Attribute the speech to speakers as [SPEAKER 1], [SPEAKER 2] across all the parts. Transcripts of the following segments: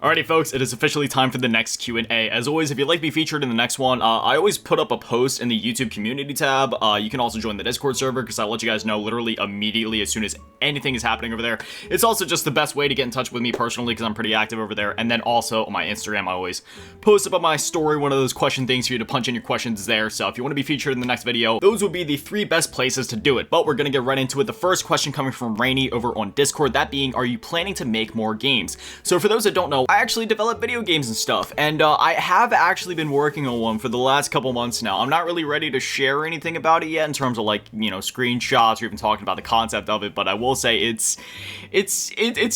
[SPEAKER 1] Alrighty folks, it is officially time for the next Q&A. As always, if you'd like to be featured in the next one, I always put up a post in the YouTube community tab. You can also join the Discord server because I'll let you guys know literally immediately as soon as anything is happening over there. It's also just the best way to get in touch with me personally because I'm pretty active over there. And then also on my Instagram, I always post up on my story one of those question things for you to punch in your questions there. So if you want to be featured in the next video, those would be the 3 best places to do it. But we're going to get right into it. The first question coming from Rainy over on Discord, that being, are you planning to make more games? So for those that don't know, I actually develop video games and stuff, and I have actually been working on one for the last couple months now. I'm not really ready to share anything about it yet in terms of like, you know, screenshots or even talking about the concept of it, but I will say it's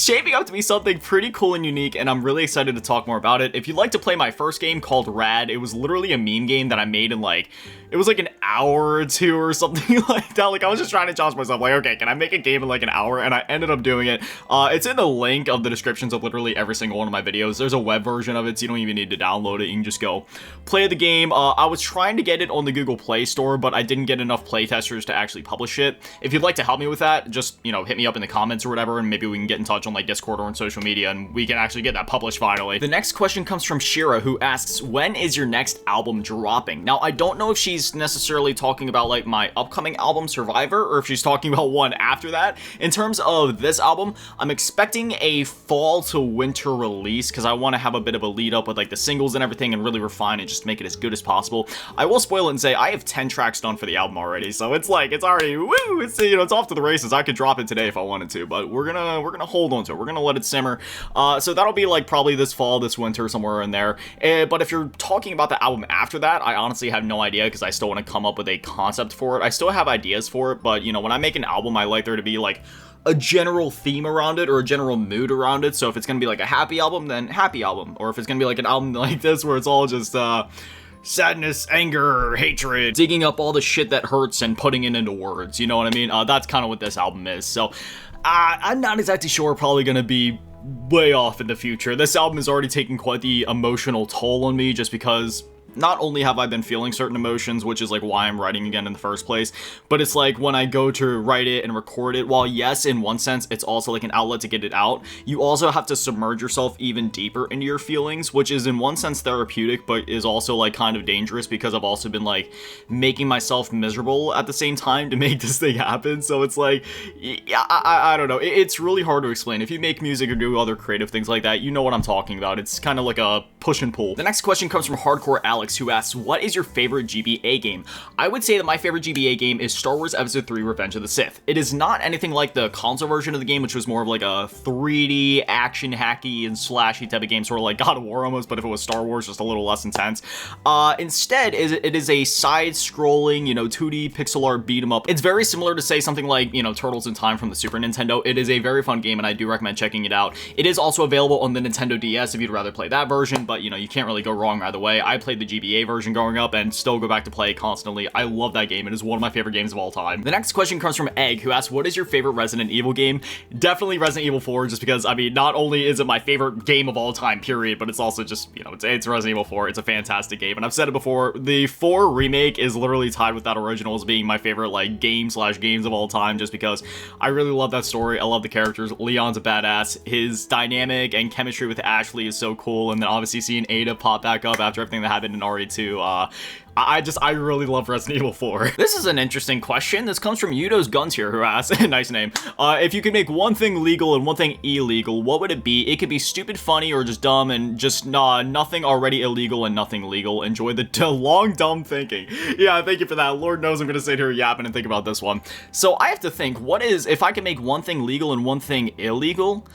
[SPEAKER 1] shaping up to be something pretty cool and unique, and I'm really excited to talk more about it. If you'd like to play my first game called Rad, it was literally a meme game that I made in like, it was like an hour or two or something like that. Like I was just trying to challenge myself, like, okay, can I make a game in like an hour? And I ended up doing it. It's in the link of the descriptions of literally every single one of my videos. There's a web version of it, so you don't even need to download it. You can just go play the game. I was trying to get it on the Google Play Store, but I didn't get enough playtesters to actually publish it. If you'd like to help me with that, just, you know, hit me up in the comments or whatever, and maybe we can get in touch on like Discord or on social media, and we can actually get that published finally. The next question comes from Shira, who asks, when is your next album dropping? Now, I don't know if she's necessarily talking about like my upcoming album Survivor, or if she's talking about one after that. In terms of this album, I'm expecting a fall to winter release because I want to have a bit of a lead up with like the singles and everything and really refine and just make it as good as possible. I will spoil it and say I have 10 tracks done for the album already, so it's like, it's already, woo, it's, you know, it's off to the races. I could drop it today if I wanted to, but we're gonna hold on to it. We're gonna let it simmer. So that'll be like probably this fall, this winter, somewhere in there. But if you're talking about the album after that, I honestly have no idea because I still want to come up with a concept for it. I still have ideas for it, but you know, when I make an album, I like there to be like a general theme around it or a general mood around it. So if it's gonna be like a happy album, then happy album. Or if it's gonna be like an album like this where it's all just sadness, anger, hatred, digging up all the shit that hurts and putting it into words, you know what I mean? That's kind of what this album is. So I'm not exactly sure, probably gonna be way off in the future. This album is already taking quite the emotional toll on me just because not only have I been feeling certain emotions, which is like why I'm writing again in the first place, but it's like when I go to write it and record it, while yes, in one sense, it's also like an outlet to get it out, you also have to submerge yourself even deeper into your feelings, which is in one sense therapeutic, but is also like kind of dangerous because I've also been like making myself miserable at the same time to make this thing happen. So it's like, yeah, I don't know. It's really hard to explain. If you make music or do other creative things like that, you know what I'm talking about. It's kind of like a push and pull. The next question comes from Hardcore Alex, who asks, what is your favorite GBA game? I would say that my favorite GBA game is Star Wars Episode 3 Revenge of the Sith. It is not anything like the console version of the game, which was more of like a 3D action hacky and slashy type of game, sort of like God of War almost, but if it was Star Wars, just a little less intense. Instead, it is a side-scrolling, you know, 2D pixel art beat 'em up. It's very similar to say something like, you know, Turtles in Time from the Super Nintendo. It is a very fun game, and I do recommend checking it out. It is also available on the Nintendo DS if you'd rather play that version, but you know, you can't really go wrong either way. I played the GBA version growing up and still go back to play it constantly. I love that game. It is one of my favorite games of all time. The next question comes from Egg, who asks, what is your favorite Resident Evil game? Definitely Resident Evil 4, just because, I mean, not only is it my favorite game of all time, period, but it's also just, you know, it's Resident Evil 4. It's a fantastic game, and I've said it before, the 4 remake is literally tied with that original as being my favorite, like, games of all time, just because I really love that story. I love the characters. Leon's a badass. His dynamic and chemistry with Ashley is so cool, and then obviously seeing Ada pop back up after everything that happened in RE2, I really love Resident Evil 4. This is an interesting question. This comes from Yudo's Guns here, who asks, nice name, if you could make one thing legal and one thing illegal, what would it be? It could be stupid, funny, or just dumb, and just nothing already illegal and nothing legal. Enjoy the long, dumb thinking. Yeah, thank you for that. Lord knows I'm gonna sit here yapping and think about this one. So I have to think, what is, if I could make one thing legal and one thing illegal?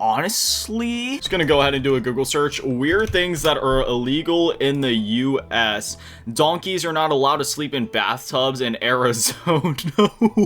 [SPEAKER 1] Honestly, just gonna go ahead and do a Google search. Weird things that are illegal in the US. Donkeys are not allowed to sleep in bathtubs in Arizona.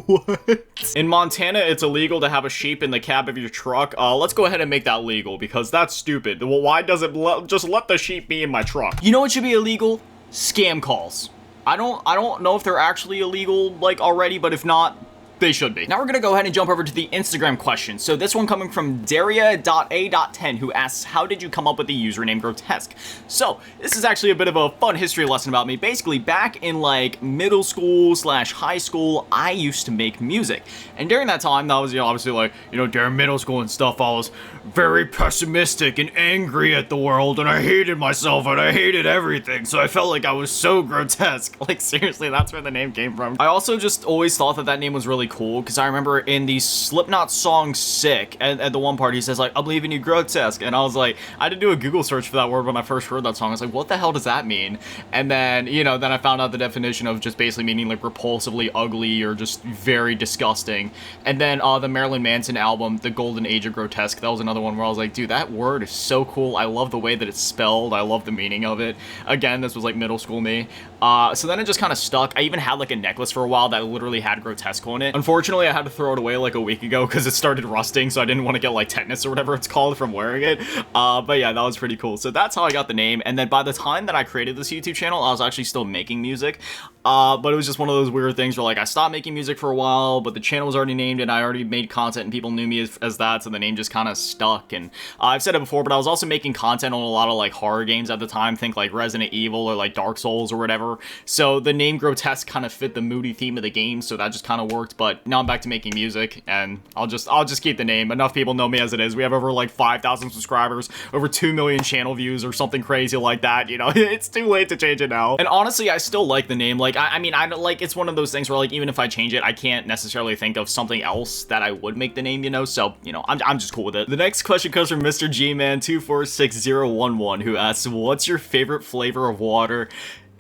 [SPEAKER 1] What? In Montana, it's illegal to have a sheep in the cab of your truck. Let's go ahead and make that legal because that's stupid. Well, why does it just let the sheep be in my truck? You know what should be illegal? Scam calls. I don't know if they're actually illegal like already, but if not, they should be. Now we're gonna go ahead and jump over to the Instagram question. So this one coming from Daria.A.10, who asks, how did you come up with the username Grotesque? So this is actually a bit of a fun history lesson about me. Basically, back in like middle school / high school, I used to make music. And during that time, that was, obviously like, during middle school and stuff, I was very pessimistic and angry at the world, and I hated myself and I hated everything. So I felt like I was so grotesque. Like seriously, that's where the name came from. I also just always thought that name was really cool, because I remember in the Slipknot song Sick, at the one part he says like, I'm leaving you grotesque, and I was like, I had to do a Google search for that word when I first heard that song. I was like, what the hell does that mean? And then, then I found out the definition of just basically meaning like repulsively ugly or just very disgusting. And then the Marilyn Manson album, The Golden Age of Grotesque, that was another one where I was like, dude, that word is so cool. I love the way that it's spelled. I love the meaning of it. Again, this was like middle school me. So then it just kind of stuck. I even had like a necklace for a while that literally had Grotesque on it. Unfortunately, I had to throw it away like a week ago because it started rusting, so I didn't want to get like tetanus or whatever it's called from wearing it. But yeah, that was pretty cool. So that's how I got the name. And then by the time that I created this YouTube channel, I was actually still making music. But it was just one of those weird things where like I stopped making music for a while, but the channel was already named and I already made content and people knew me as that, so the name just kind of stuck. And I've said it before, but I was also making content on a lot of like horror games at the time, think like Resident Evil or like Dark Souls or whatever. So the name Grotesque kind of fit the moody theme of the game, so that just kind of worked. But now I'm back to making music, and I'll just keep the name. Enough people know me as it is. We have over like 5,000 subscribers, over 2 million channel views or something crazy like that. It's too late to change it now. And honestly, I still like the name. Like I mean, I like, it's one of those things where like even if I change it, I can't necessarily think of something else that I would make the name, so I'm just cool with it. The next question comes from Mr. G-Man246011, who asks, what's your favorite flavor of water?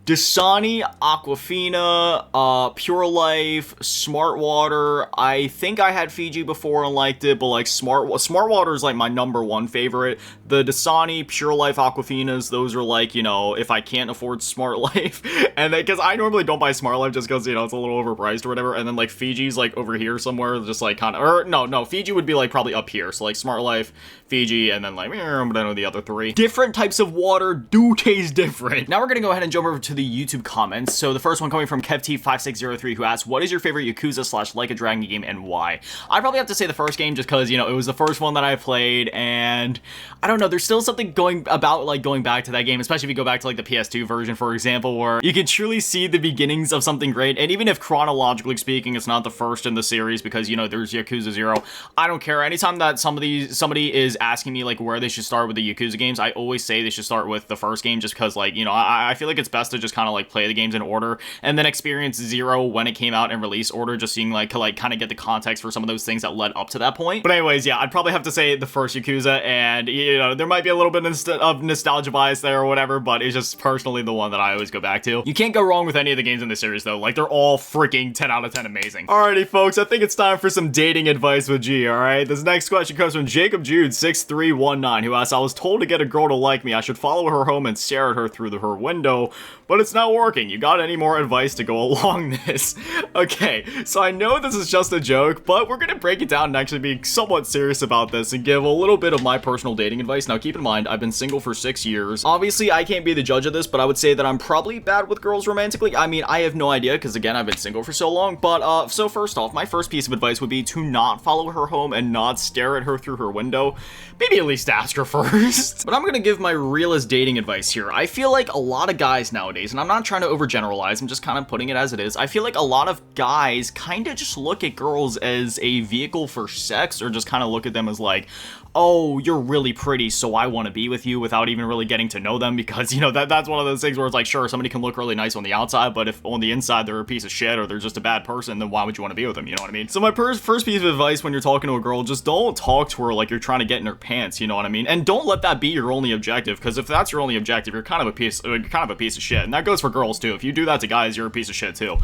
[SPEAKER 1] Dasani, Aquafina, Pure Life, Smart Water. I think I had Fiji before and liked it, but like Smart Water is like my #1 favorite. The Dasani, Pure Life, Aquafinas, those are like, if I can't afford Smart Life. And because I normally don't buy Smart Life just because, it's a little overpriced or whatever. And then like Fiji's like over here somewhere, just like kind of, or no, Fiji would be like probably up here. So like Smart Life, Fiji, and then like, but I know the other three. Different types of water do taste different. Now we're gonna go ahead and jump over to the YouTube comments. So the first one coming from KevT5603, who asks, what is your favorite Yakuza / Like a Dragon game and why? I'd probably have to say the first game just because, it was the first one that I played, and I don't know, there's still something going back to that game, especially if you go back to like the PS2 version, for example, where you can truly see the beginnings of something great. And even if chronologically speaking, it's not the first in the series because, there's Yakuza 0, I don't care. Anytime that somebody is asking me like where they should start with the Yakuza games, I always say they should start with the first game just because like, I feel like it's best to just kind of like play the games in order and then experience 0 when it came out in release order, just seeing like to like kind of get the context for some of those things that led up to that point. But anyways, yeah, I'd probably have to say the first Yakuza, and there might be a little bit of nostalgia bias there or whatever, but it's just personally the one that I always go back to. You can't go wrong with any of the games in the series though, like they're all freaking 10 out of 10 amazing. Alrighty folks, I think it's time for some dating advice with G, alright? This next question comes from Jacob Jude 6319, who asks, I was told to get a girl to like me, I should follow her home and stare at her through her window, but it's not working. You got any more advice to go along this? Okay, so I know this is just a joke, but we're gonna break it down and actually be somewhat serious about this and give a little bit of my personal dating advice. Now keep in mind, I've been single for 6 years. Obviously, I can't be the judge of this, but I would say that I'm probably bad with girls romantically. I mean, I have no idea, because again, I've been single for so long, but so first off, my first piece of advice would be to not follow her home and not stare at her through her window. Maybe at least ask her first. But I'm gonna give my realist dating advice here. I feel like a lot of guys nowadays, and I'm not trying to overgeneralize, I'm just kind of putting it as it is, I feel like a lot of guys kind of just look at girls as a vehicle for sex, or just kind of look at them as like, oh, you're really pretty, so I want to be with you, without even really getting to know them, because, that's one of those things where it's like, sure, somebody can look really nice on the outside, but if on the inside they're a piece of shit, or they're just a bad person, then why would you want to be with them, you know what I mean? So my first piece of advice when you're talking to a girl, just don't talk to her like you're trying to get in her pants, you know what I mean? And don't let that be your only objective, because if that's your only objective, you're kind of a piece of shit, and that goes for girls too. If you do that to guys, you're a piece of shit too.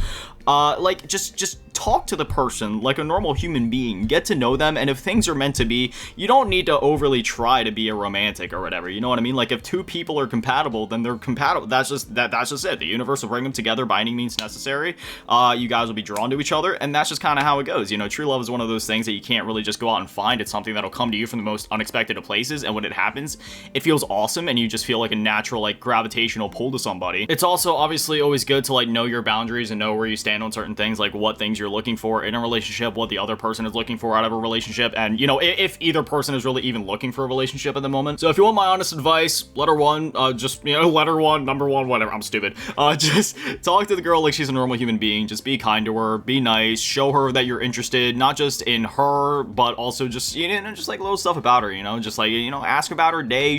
[SPEAKER 1] Like, just talk to the person like a normal human being, get to know them, and if things are meant to be, you don't need to overly try to be a romantic or whatever, you know what I mean? Like, if two people are compatible, then they're compatible. That's just it. The universe will bring them together by any means necessary. You guys will be drawn to each other, and that's just kind of how it goes. You know, true love is one of those things that you can't really just go out and find. It's something that'll come to you from the most unexpected of places, and when it happens, it feels awesome, and you just feel like a natural, like, gravitational pull to somebody. It's also obviously always good to, like, know your boundaries and know where you stand on certain things, like what things you're looking for in a relationship, what the other person is looking for out of a relationship, and, you know, if either person is really even looking for a relationship at the moment. So if you want my honest advice, letter one, just, you know, letter one, number one, whatever, I'm stupid. Just talk to the girl like she's a normal human being. Just be kind to her, be nice, show her that you're interested, not just in her, but also just, you know, just like little stuff about her, you know, just like, you know, ask about her day,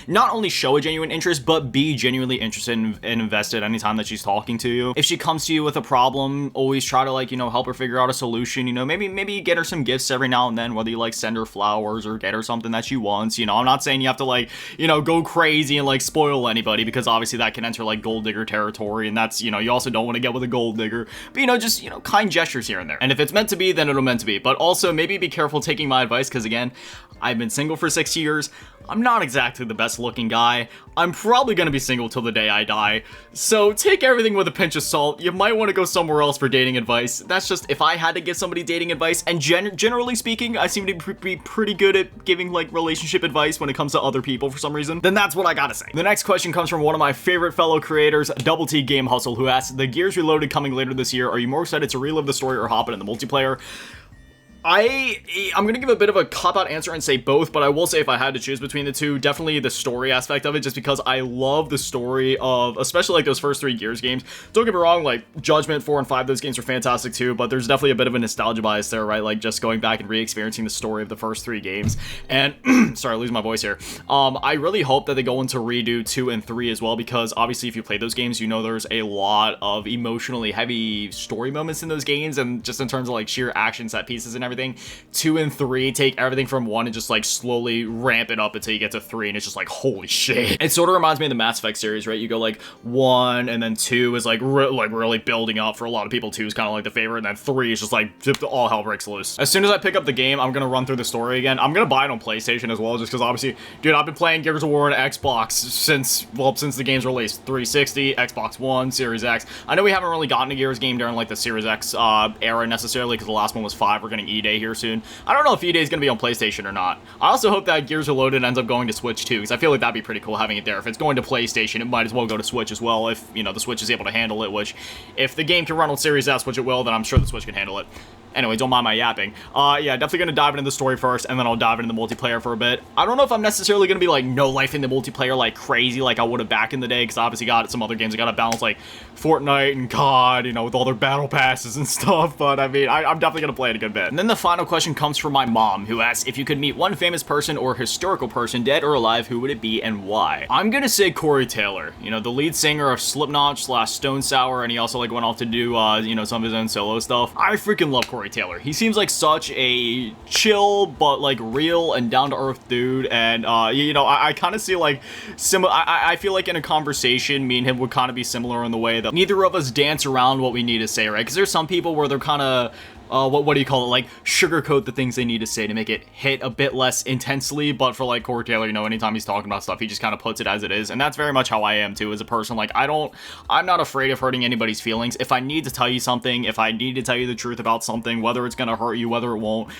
[SPEAKER 1] not only show a genuine interest, but be genuinely interested and invested anytime that she's talking to you. If she comes to you with a problem, always try to, like, you know, help her figure out a solution, you know, maybe get her some gifts every now and then, whether you, like, send her flowers or get her something that she wants, you know. I'm not saying you have to, like, you know, go crazy and, like, spoil anybody, because obviously that can enter, like, gold digger territory, and that's, you know, you also don't want to get with a gold digger, but, you know, just, you know, kind gestures here and there. And if it's meant to be, then it'll meant to be. But also, maybe be careful taking my advice, because again, I've been single for 6 years. I'm not exactly the best looking guy. I'm probably gonna be single till the day I die. So take everything with a pinch of salt. You might want to go somewhere else for dating advice. That's just, if I had to give somebody dating advice, and generally speaking, I seem to be pretty good at giving, like, relationship advice when it comes to other people for some reason, then that's what I gotta say. The next question comes from one of my favorite fellow creators, Double T Game Hustle, who asks, the Gears Reloaded coming later this year, are you more excited to relive the story or hop in the multiplayer? I'm gonna give a bit of a cop-out answer and say both, but I will say if I had to choose between the two, definitely the story aspect of it, just because I love the story of, especially, like, those first 3 Gears games. Don't get me wrong, like, Judgment 4 and 5, those games are fantastic too, but there's definitely a bit of a nostalgia bias there, right? Like, just going back and re-experiencing the story of the first 3 games. And, sorry, losing my voice here. I really hope that they go into redo 2 and 3 as well, because obviously if you play those games, you know there's a lot of emotionally heavy story moments in those games, and just in terms of, like, sheer action set pieces and everything. 2 and 3 take everything from 1 and just, like, slowly ramp it up until you get to 3, and it's just like, holy shit. It sort of reminds me of the Mass Effect series, right? You go, like, 1, and then 2 is, like, really building up. For a lot of people, 2 is kind of like the favorite, and then 3 is just, like, all hell breaks loose. As soon as I pick up the game, I'm gonna run through the story again. I'm gonna buy it on PlayStation as well, just because, obviously, dude, I've been playing Gears of War on Xbox since the game's released. 360, Xbox One, Series X. I know we haven't really gotten a Gears game during, like, the Series X era necessarily, because the last one was 5. We're getting E-Day here soon. I don't know if E-Day is going to be on PlayStation or not. I also hope that Gears Reloaded ends up going to Switch too, because I feel like that'd be pretty cool having it there. If it's going to PlayStation, it might as well go to Switch as well, if, you know, the Switch is able to handle it, which, if the game can run on Series S, which it will, then I'm sure the Switch can handle it. Anyway, don't mind my yapping. Yeah, definitely gonna dive into the story first, and then I'll dive into the multiplayer for a bit. I don't know if I'm necessarily gonna be, like, no life in the multiplayer like crazy like I would have back in the day, because I obviously got some other games I gotta balance, like Fortnite and COD, you know, with all their battle passes and stuff, but I mean, I'm definitely gonna play it a good bit. And then the final question comes from my mom, who asks, if you could meet one famous person or historical person, dead or alive, who would it be and why? I'm gonna say Corey Taylor, you know, the lead singer of Slipknot / Stone Sour, and he also, like, went off to do, you know, some of his own solo stuff. I freaking love Corey Taylor. He seems like such a chill, but, like, real and down-to-earth dude, and, you know, I kind of see, like, I feel like in a conversation, me and him would kind of be similar in the way that neither of us dance around what we need to say, right? Because there's some people where they're kind of, what do you call it, like, sugarcoat the things they need to say to make it hit a bit less intensely, but for, like, Corey Taylor, you know, anytime he's talking about stuff, he just kind of puts it as it is, and that's very much how I am, too, as a person. Like, I'm not afraid of hurting anybody's feelings. If I need to tell you something, if I need to tell you the truth about something, whether it's gonna hurt you, whether it won't,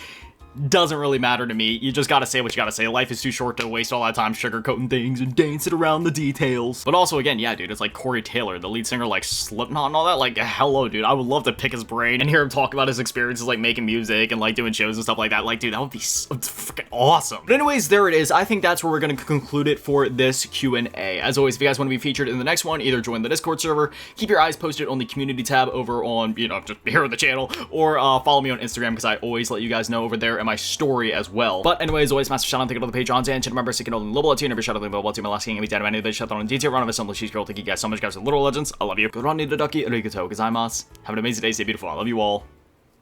[SPEAKER 1] doesn't really matter to me. You just gotta say what you gotta say. Life is too short to waste all that time sugarcoating things and dancing around the details. But also, again, yeah, dude, it's like Corey Taylor, the lead singer, like, Slipknot and all that. Like, hello, dude, I would love to pick his brain and hear him talk about his experiences, like, making music and, like, doing shows and stuff like that. Like, dude, that would be so freaking awesome. But anyways, there it is. I think that's where we're gonna conclude it for this Q&A. As always, if you guys want to be featured in the next one, either join the Discord server, keep your eyes posted on the community tab over on, you know, just here on the channel, or follow me on Instagram, because I always let you guys know over there in my story as well. But anyways, always massive shout out, thank you to the Patreons, and remember, seeking all the global team, every shout out to the global team, my last game, every time any of the shout out on detail, run of assembly, she's girl, thank you guys so much, guys, with Little Legends, I love you. Good on, need a ducky, arigato, gozaimasu. Have an amazing day, stay beautiful, I love you all.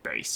[SPEAKER 1] Peace.